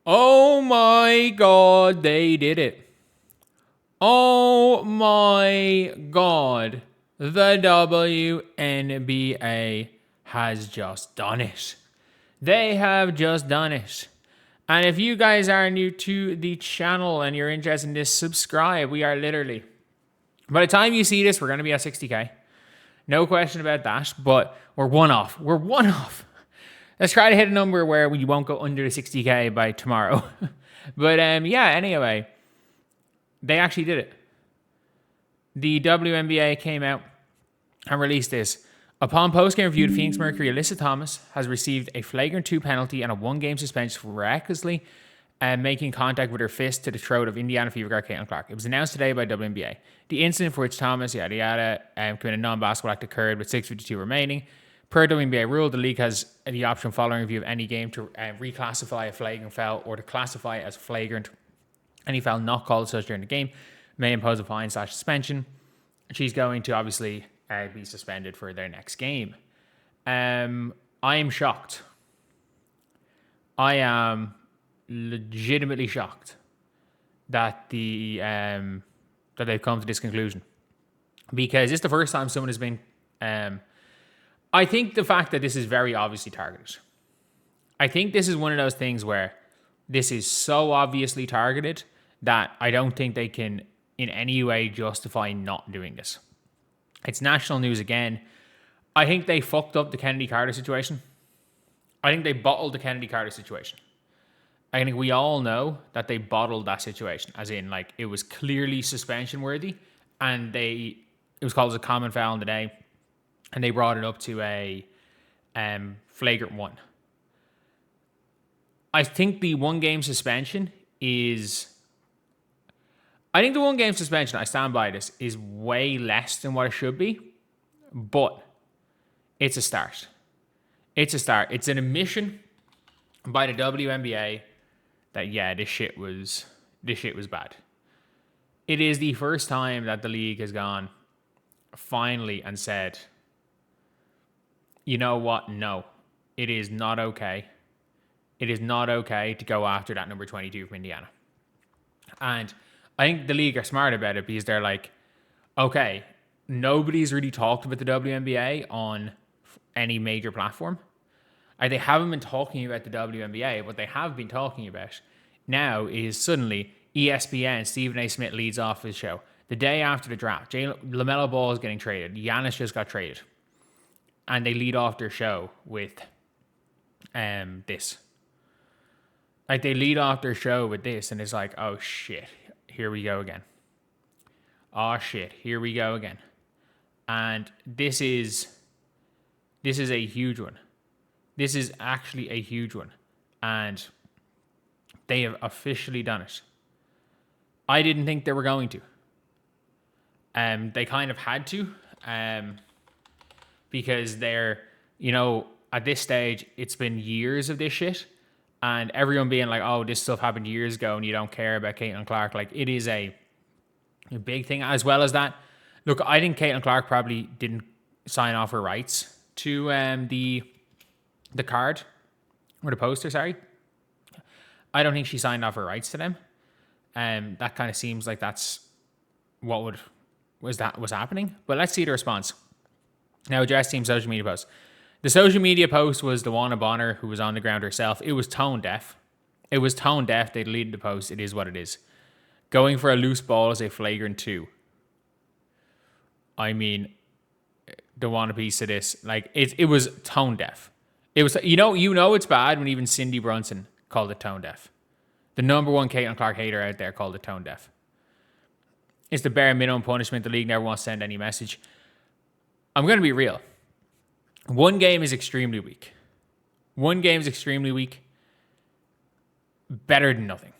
Oh my God, they did it. Oh my God, the WNBA has just done it. They have just done it. And if you guys are new to the channel and you're interested in this, subscribe. We are literally, by the time you see this, we're going to be at 60K. No question about that, but we're one off. We're one off. Let's try to hit a number where we won't go under the 60K by tomorrow. But yeah, anyway, they actually did it. The WNBA came out and released this. Upon post-game review, the Phoenix Mercury Alyssa Thomas has received a flagrant 2 penalty and a 1-game suspension for recklessly making contact with her fist to the throat of Indiana Fever guard Caitlin Clark. It was announced today by WNBA. The incident for which Thomas, committed a non-basketball act occurred with 6:52 remaining. Per WNBA rule, the league has the option following review of any game to reclassify a flagrant foul or to classify as flagrant any foul not called such during the game, may impose a fine/suspension. She's going to obviously be suspended for their next game. I am shocked. I am legitimately shocked that that they've come to this conclusion, because it's the first time someone has been. I think the fact that this is very obviously targeted. I think this is one of those things where this is so obviously targeted that I don't think they can in any way justify not doing this. It's national news again. I think they fucked up the Kennedy Carter situation. I think they bottled the Kennedy Carter situation. I think we all know that they bottled that situation, as in, like, it was clearly suspension worthy, and it was called as a common foul in the day, and they brought it up to a flagrant 1. I think the 1-game suspension I stand by this, is way less than what it should be, but it's a start. It's a start. It's an admission by the WNBA that, yeah, this shit was bad. It is the first time that the league has gone finally and said, you know what? No, it is not okay. It is not okay to go after that number 22 from Indiana. And I think the league are smart about it, because they're like, okay, nobody's really talked about the WNBA on any major platform. They haven't been talking about the WNBA. What they have been talking about now is suddenly ESPN, Stephen A. Smith leads off his show. The day after the draft, LaMelo Ball is getting traded. Giannis just got traded. And they lead off their show with this. Like, they lead off their show with this, and it's like, oh shit, here we go again. Oh shit, here we go again. And this is a huge one. This is actually a huge one. And they have officially done it. I didn't think they were going to. They kind of had to. Because they're, at this stage, it's been years of this shit. And everyone being like, oh, this stuff happened years ago and you don't care about Caitlin Clark. Like, it is a big thing. As well as that, look, I think Caitlin Clark probably didn't sign off her rights to the card, or the poster, sorry. I don't think she signed off her rights to them. That kind of seems like that's what was happening. But let's see the response. Now, address team social media post. The social media post was the Wanna Bonner, who was on the ground herself. It was tone deaf. They deleted the post. It is what it is. Going for a loose ball is a flagrant 2. I mean, don't want a piece of this. Like, it was tone deaf. It was, it's bad when even Cindy Brunson called it tone deaf. The number one Caitlin Clark hater out there called it tone deaf. It's the bare minimum punishment. The league never wants to send any message. I'm going to be real. 1 game is extremely weak. 1 game is extremely weak. Better than nothing.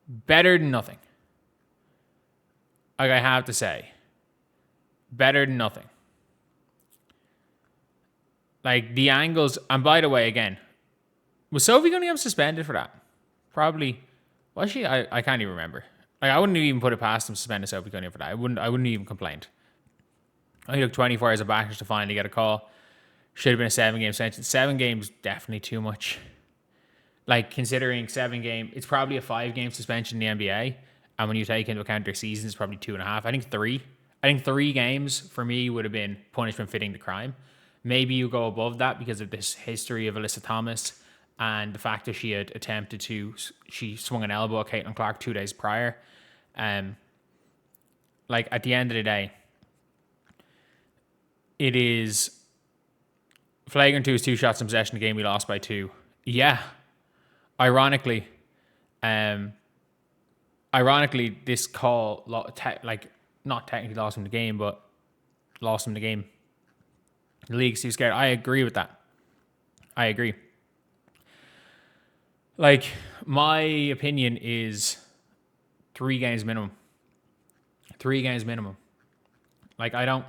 Better than nothing. Like, I have to say. Better than nothing. Like, the angles, and by the way, again, was Sophie Cunningham suspended for that? Probably. Was she? I can't even remember. Like, I wouldn't even put it past them to suspend Sophie Cunningham for that. I wouldn't even complain. I took 24 hours of backlash to finally get a call. Should have been a 7-game sentence. 7 games, definitely too much. Like, considering 7-game, it's probably a 5-game suspension in the NBA. And when you take into account their season, it's probably 2.5. I think 3. I think 3 games for me would have been punishment fitting the crime. Maybe you go above that because of this history of Alyssa Thomas and the fact that she had attempted to, she swung an elbow at Caitlin Clark 2 days prior. Like, at the end of the day, it is flagrant 2 is 2 shots in possession. The game we lost by 2. Yeah. Ironically, this call, like, not technically lost him the game, but lost him the game. The league's too scared. I agree with that. I agree. Like, my opinion is 3 games minimum. 3 games minimum. Like, I don't...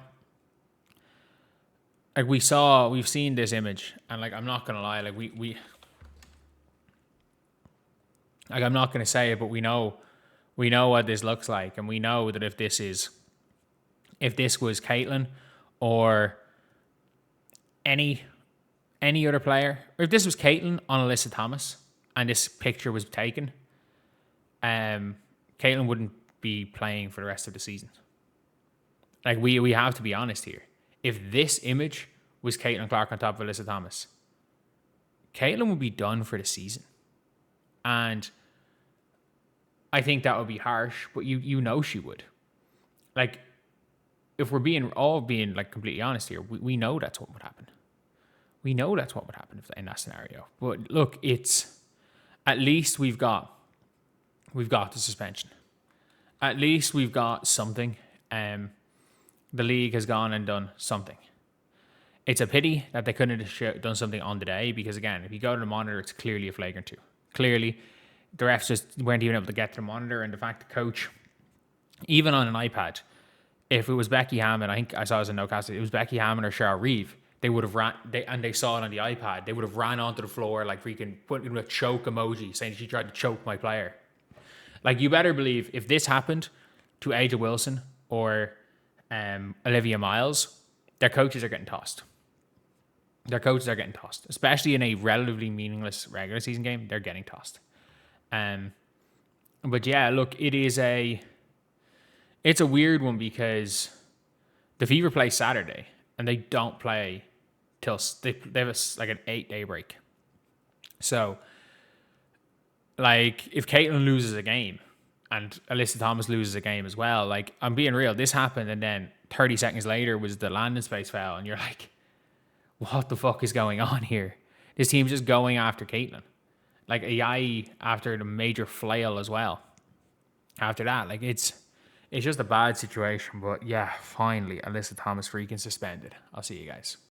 Like, we've seen this image, and, like, I'm not going to lie, like, we like, I'm not going to say it, but we know what this looks like, and we know that if this was Caitlin or any other player, or if this was Caitlin on Alyssa Thomas and this picture was taken, Caitlin wouldn't be playing for the rest of the season. Like, we have to be honest here. If this image was Caitlin Clark on top of Alyssa Thomas, Caitlin would be done for the season. And I think that would be harsh, but you know she would. Like, if we're being like completely honest here, we know that's what would happen. We know that's what would happen in that scenario. But look, it's at least we've got the suspension. At least we've got something. The league has gone and done something. It's a pity that they couldn't have done something on the day, because again, if you go to the monitor, it's clearly a flagrant 2. Clearly, the refs just weren't even able to get to the monitor, and the fact the coach, even on an iPad, if it was Becky Hammond, I think I saw it as a no-cast, it was Becky Hammond or Cheryl Reeve, they would have ran, and they saw it on the iPad, they would have ran onto the floor like freaking putting a choke emoji saying she tried to choke my player. Like, you better believe if this happened to Angel Wilson or Olivia Miles, their coaches are getting tossed. Their coaches are getting tossed, especially in a relatively meaningless regular season game. They're getting tossed. But yeah, look, it's a weird one because the Fever play Saturday and they don't play till they have like an 8-day break. So, like, if Caitlin loses a game and Alyssa Thomas loses a game as well, like, I'm being real, this happened and then 30 seconds later was the landing space foul, and you're like, what the fuck is going on here? This team's just going after Caitlin. Like, Ayai after the major flail as well. After that, like, it's just a bad situation. But yeah, finally, Alyssa Thomas freaking suspended. I'll see you guys.